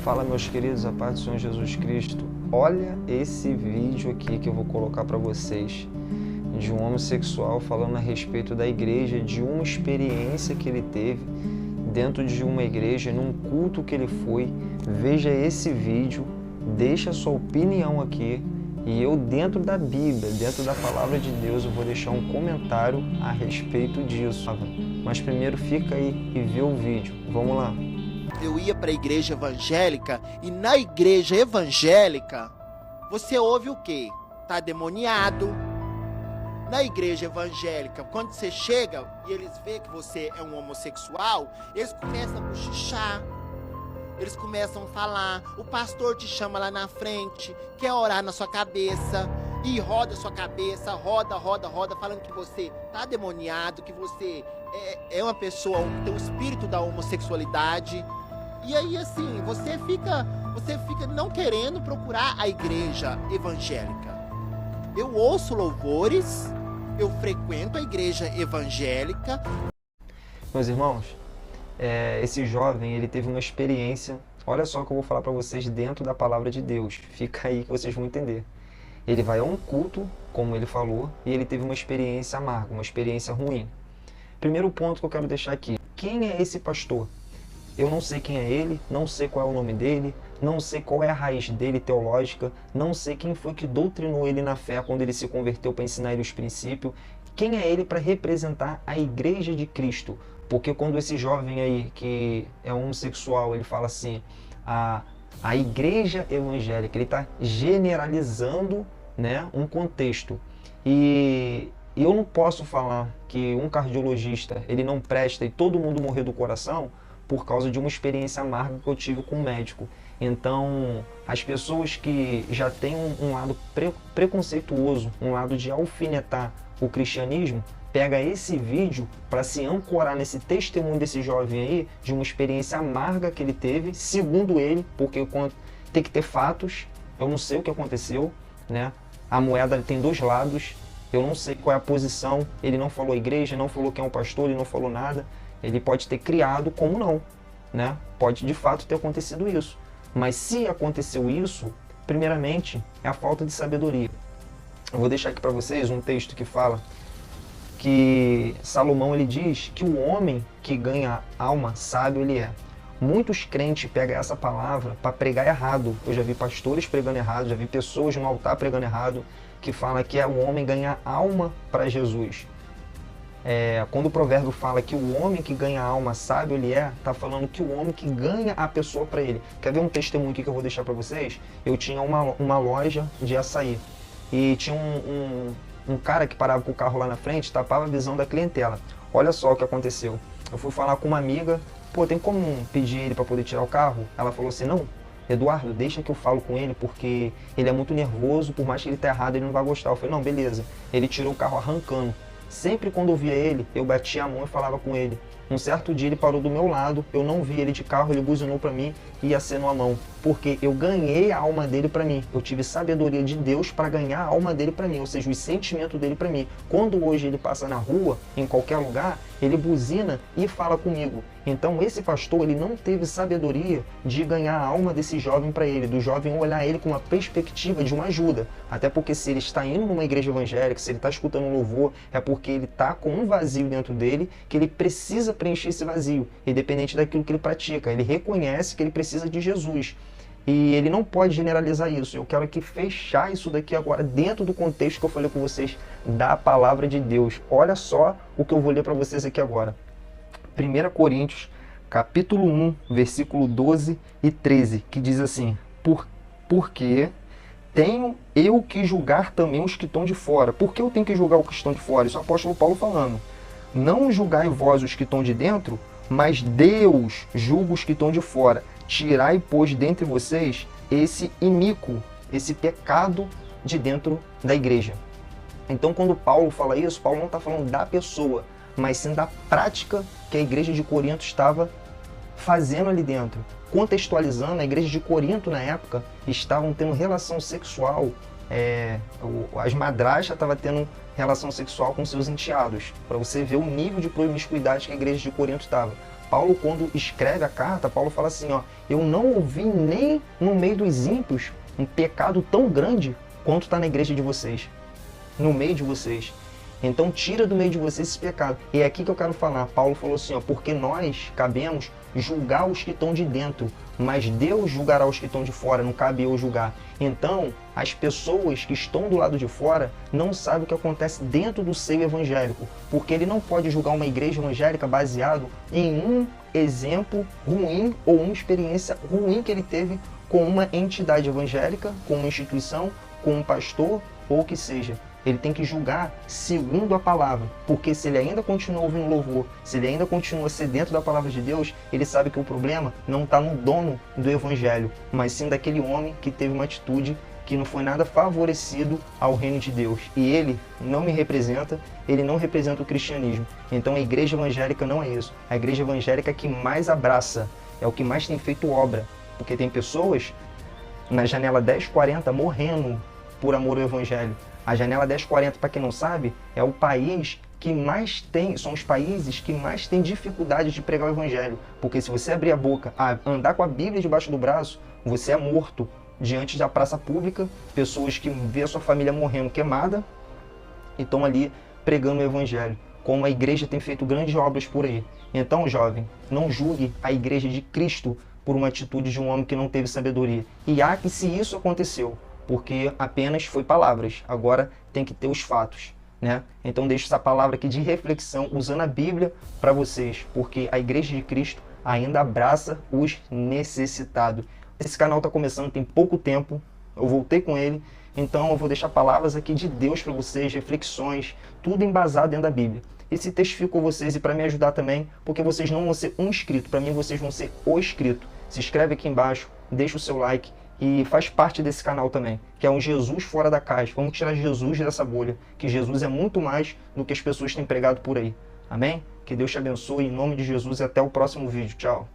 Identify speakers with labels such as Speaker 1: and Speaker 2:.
Speaker 1: Fala, meus queridos, a paz do Senhor Jesus Cristo. Olha esse vídeo aqui que eu vou colocar para vocês, de um homossexual falando a respeito da igreja, de uma experiência que ele teve dentro de uma igreja, num culto que ele foi. Veja esse vídeo, deixa a sua opinião aqui e eu, dentro da Bíblia, dentro da Palavra de Deus, eu vou deixar um comentário a respeito disso. Mas primeiro fica aí e vê o vídeo. Vamos lá.
Speaker 2: Eu ia para a igreja evangélica e na igreja evangélica você ouve o quê? Tá demoniado. Na igreja evangélica, quando você chega e eles veem que você é um homossexual, eles começam a cochichar, eles começam a falar, o pastor te chama lá na frente, quer orar na sua cabeça e roda sua cabeça, roda, falando que você tá demoniado, que você é uma pessoa que tem o espírito da homossexualidade. E aí, assim, você fica não querendo procurar a igreja evangélica. Eu ouço louvores, eu frequento a igreja evangélica.
Speaker 1: Meus irmãos, esse jovem, ele teve uma experiência, olha só o que eu vou falar para vocês dentro da palavra de Deus. Fica aí que vocês vão entender. Ele vai a um culto, como ele falou, e ele teve uma experiência amarga, uma experiência ruim. Primeiro ponto que eu quero deixar aqui. Quem é esse pastor? Eu não sei quem é ele, não sei qual é o nome dele, não sei qual é a raiz dele teológica, não sei quem foi que doutrinou ele na fé quando ele se converteu para ensinar ele os princípios. Quem é ele para representar a igreja de Cristo? Porque quando esse jovem aí, que é homossexual, ele fala assim, a igreja evangélica, ele está generalizando, né, um contexto. E eu não posso falar que um cardiologista, ele não presta e todo mundo morreu do coração por causa de uma experiência amarga que eu tive com um médico. Então, as pessoas que já têm um lado preconceituoso, um lado de alfinetar o cristianismo, pega esse vídeo para se ancorar nesse testemunho desse jovem aí, de uma experiência amarga que ele teve, segundo ele, porque tem que ter fatos, eu não sei o que aconteceu, né? A moeda tem dois lados, eu não sei qual é a posição, ele não falou igreja, não falou quem é um pastor, ele não falou nada. Ele pode ter criado como não, né? Pode de fato ter acontecido isso. Mas se aconteceu isso, primeiramente é a falta de sabedoria. Eu vou deixar aqui para vocês um texto que fala que Salomão, ele diz que o homem que ganha alma sábio ele é. Muitos crentes pegam essa palavra para pregar errado. Eu já vi pastores pregando errado, já vi pessoas no altar pregando errado, que fala que é o homem ganhar alma para Jesus. Quando o provérbio fala que o homem que ganha a alma sábio ele está falando que o homem que ganha a pessoa para ele. Quer ver um testemunho aqui que eu vou deixar para vocês? Eu tinha uma loja de açaí e tinha um cara que parava com o carro lá na frente, tapava a visão da clientela. Olha só o que aconteceu. Eu fui falar com uma amiga, pô, tem como pedir ele para poder tirar o carro? Ela falou assim, não, Eduardo, deixa que eu falo com ele porque ele é muito nervoso, por mais que ele tá errado, ele não vai gostar. Eu falei, não, beleza. Ele tirou o carro arrancando. Sempre quando eu via ele, eu batia a mão e falava com ele. Um certo dia ele parou do meu lado, eu não vi ele de carro, ele buzinou para mim e acenou a mão. Porque eu ganhei a alma dele para mim. Eu tive sabedoria de Deus para ganhar a alma dele para mim, ou seja, o sentimento dele para mim. Quando hoje ele passa na rua, em qualquer lugar, ele buzina e fala comigo. Então esse pastor, ele não teve sabedoria de ganhar a alma desse jovem para ele, do jovem olhar ele com uma perspectiva de uma ajuda. Até porque se ele está indo numa igreja evangélica, se ele está escutando um louvor, é porque ele está com um vazio dentro dele, que ele precisa preencher esse vazio, independente daquilo que ele pratica. Ele reconhece que ele precisa de Jesus. E ele não pode generalizar isso. Eu quero aqui fechar isso daqui agora, dentro do contexto que eu falei com vocês, da palavra de Deus. Olha só o que eu vou ler para vocês aqui agora. 1 Coríntios, capítulo 1, versículo 12 e 13, que diz assim, porque tenho eu que julgar também os que estão de fora. Por que eu tenho que julgar os que estão de fora? Isso é o apóstolo Paulo falando. Não julgai vós os que estão de dentro, mas Deus julga os que estão de fora. Tirai, pois, dentre vocês esse iníquo, esse pecado de dentro da igreja. Então, quando Paulo fala isso, Paulo não está falando da pessoa, mas sim da prática que a igreja de Corinto estava fazendo ali dentro. Contextualizando, a igreja de Corinto, na época, estavam tendo relação sexual, as madrastas estavam tendo relação sexual com seus enteados, para você ver o nível de promiscuidade que a igreja de Corinto estava. Paulo, quando escreve a carta, Paulo fala assim, ó, eu não ouvi nem no meio dos ímpios um pecado tão grande quanto está na igreja de vocês, no meio de vocês. Então tira do meio de vocês esse pecado. E é aqui que eu quero falar. Paulo falou assim, ó, porque nós cabemos julgar os que estão de dentro, mas Deus julgará os que estão de fora, não cabe eu julgar. Então, as pessoas que estão do lado de fora não sabem o que acontece dentro do seio evangélico, porque ele não pode julgar uma igreja evangélica baseado em um exemplo ruim ou uma experiência ruim que ele teve com uma entidade evangélica, com uma instituição, com um pastor ou o que seja. Ele tem que julgar segundo a palavra, porque se ele ainda continua ouvindo louvor, se ele ainda continua sedento da palavra de Deus, ele sabe que o problema não está no dono do evangelho, mas sim daquele homem que teve uma atitude que não foi nada favorecido ao reino de Deus. E ele não me representa, ele não representa o cristianismo. Então a igreja evangélica não é isso. A igreja evangélica é que mais abraça, é o que mais tem feito obra, porque tem pessoas na janela 1040 morrendo por amor ao evangelho. A janela 1040, para quem não sabe, é o país que mais tem, são os países que mais têm dificuldade de pregar o evangelho. Porque se você abrir a boca, andar com a Bíblia debaixo do braço, você é morto diante da praça pública, pessoas que vê a sua família morrendo queimada e estão ali pregando o evangelho. Como a igreja tem feito grandes obras por aí. Então, jovem, não julgue a igreja de Cristo por uma atitude de um homem que não teve sabedoria. E há que se isso aconteceu, porque apenas foi palavras, agora tem que ter os fatos, né? Então deixo essa palavra aqui de reflexão, usando a Bíblia para vocês, porque a Igreja de Cristo ainda abraça os necessitados. Esse canal está começando, tem pouco tempo, eu voltei com ele, então eu vou deixar palavras aqui de Deus para vocês, reflexões, tudo embasado dentro da Bíblia. Esse texto ficou com vocês e para me ajudar também, porque vocês não vão ser um inscrito, para mim vocês vão ser o inscrito. Se inscreve aqui embaixo, deixa o seu like, e faz parte desse canal também, que é um Jesus fora da caixa. Vamos tirar Jesus dessa bolha, que Jesus é muito mais do que as pessoas têm pregado por aí. Amém? Que Deus te abençoe em nome de Jesus e até o próximo vídeo. Tchau.